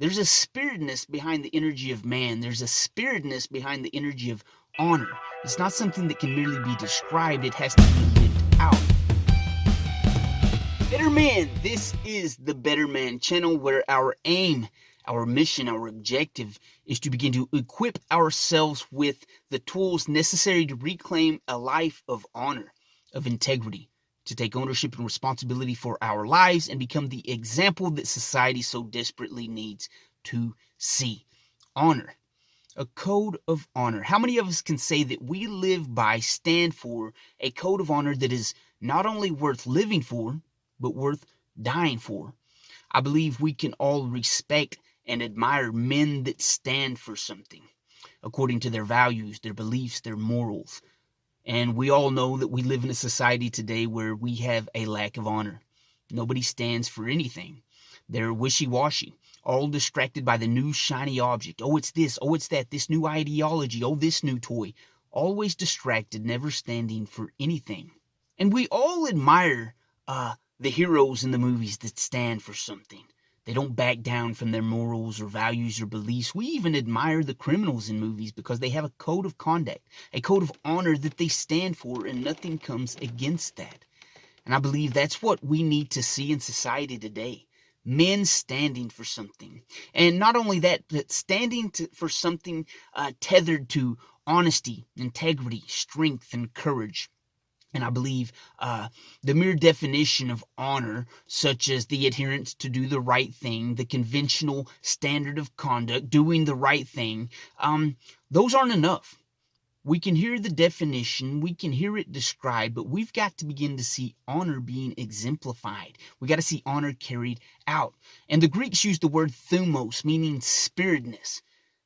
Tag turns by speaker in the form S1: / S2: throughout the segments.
S1: There's a spiritness behind the energy of man. There's a spiritness behind the energy of honor. It's not something that can merely be described, it has to be lived out. Better Man, this is the Better Man channel where our aim, our mission, our objective is to begin to equip ourselves with the tools necessary to reclaim a life of honor, of integrity, to take ownership and responsibility for our lives and become the example that society so desperately needs to see. Honor. A code of honor. How many of us can say that we live by, stand for a code of honor that is not only worth living for, but worth dying for? I believe we can all respect and admire men that stand for something according to their values, their beliefs, their morals. And we all know that we live in a society today where we have a lack of honor. Nobody stands for anything. They're wishy-washy, all distracted by the new shiny object. Oh, it's this. Oh, it's that. This new ideology. Oh, this new toy. Always distracted, never standing for anything. And we all admire the heroes in the movies that stand for something. They don't back down from their morals or values or beliefs. We even admire the criminals in movies because they have a code of conduct, a code of honor that they stand for, and nothing comes against that. And I believe that's what we need to see in society today. Men standing for something. And not only that, but standing for something tethered to honesty, integrity, strength, and courage. And I believe the mere definition of honor, such as the adherence to do the right thing, the conventional standard of conduct, doing the right thing, those aren't enough. We can hear the definition, we can hear it described, but we've got to begin to see honor being exemplified. We got to see honor carried out. And the Greeks use the word thumos, meaning spiritness.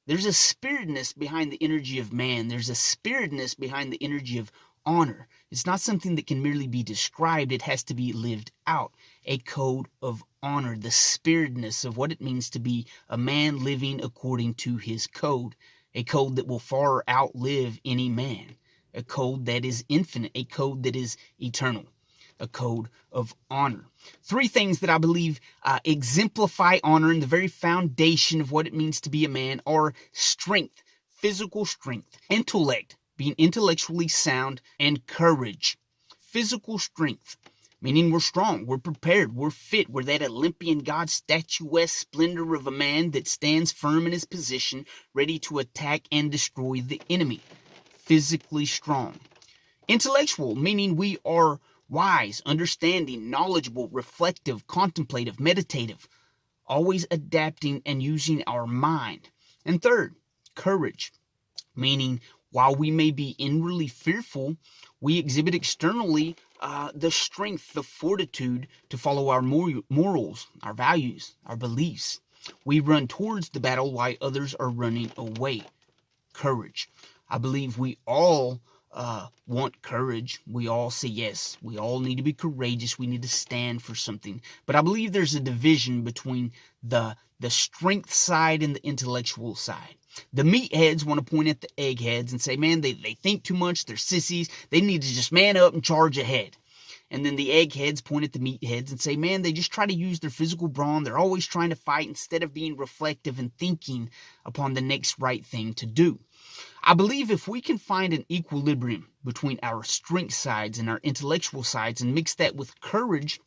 S1: There's a spiritness behind the energy of man. There's a spiritness behind the energy of honor. It's not something that can merely be described, it has to be lived out. A code of honor, the spiritness of what it means to be a man living according to his code. A code that will far outlive any man. A code that is infinite. A code that is eternal. A code of honor. Three things that I believe exemplify honor and the very foundation of what it means to be a man are strength, physical strength, intellect, being intellectually sound, and courage. Physical strength, meaning we're strong, we're prepared, we're fit, we're that Olympian god statuesque splendor of a man that stands firm in his position, ready to attack and destroy the enemy. Physically strong. Intellectual, meaning we are wise, understanding, knowledgeable, reflective, contemplative, meditative, always adapting and using our mind. And third, courage, meaning while we may be inwardly fearful, we exhibit externally the strength, the fortitude to follow our morals, our values, our beliefs. We run towards the battle while others are running away. Courage. I believe we all want courage. We all say yes. We all need to be courageous. We need to stand for something. But I believe there's a division between the strength side and the intellectual side. The meatheads want to point at the eggheads and say, man, they think too much, they're sissies, they need to just man up and charge ahead. And then the eggheads point at the meatheads and say, man, they just try to use their physical brawn, they're always trying to fight instead of being reflective and thinking upon the next right thing to do. I believe if we can find an equilibrium between our strength sides and our intellectual sides and mix that with courage,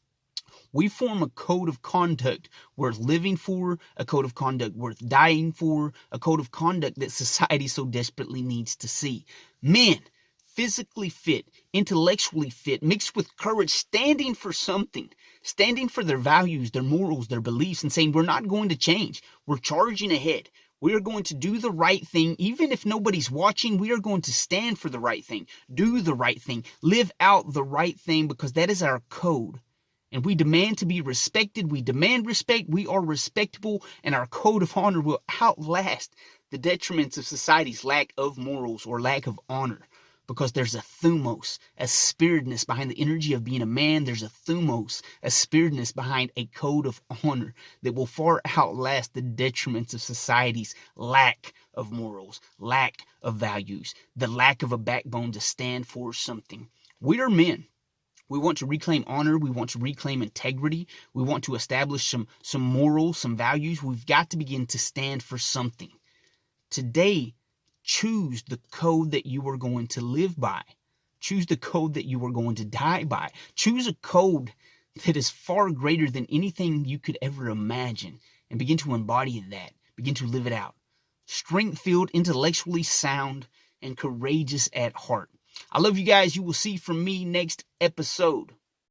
S1: we form a code of conduct worth living for, a code of conduct worth dying for, a code of conduct that society so desperately needs to see. Men, physically fit, intellectually fit, mixed with courage, standing for something, standing for their values, their morals, their beliefs, and saying, we're not going to change. We're charging ahead. We are going to do the right thing. Even if nobody's watching, we are going to stand for the right thing, do the right thing, live out the right thing, because that is our code. And we demand to be respected. We demand respect. We are respectable. And our code of honor will outlast the detriments of society's lack of morals or lack of honor. Because there's a thumos, a spiritness behind the energy of being a man. There's a thumos, a spiritness behind a code of honor that will far outlast the detriments of society's lack of morals, lack of values, the lack of a backbone to stand for something. We are men. We want to reclaim honor. We want to reclaim integrity. We want to establish some morals, some values. We've got to begin to stand for something. Today, choose the code that you are going to live by. Choose the code that you are going to die by. Choose a code that is far greater than anything you could ever imagine, and begin to embody that. Begin to live it out. Strength-filled, intellectually sound, and courageous at heart. I love you guys. You will see from me next episode.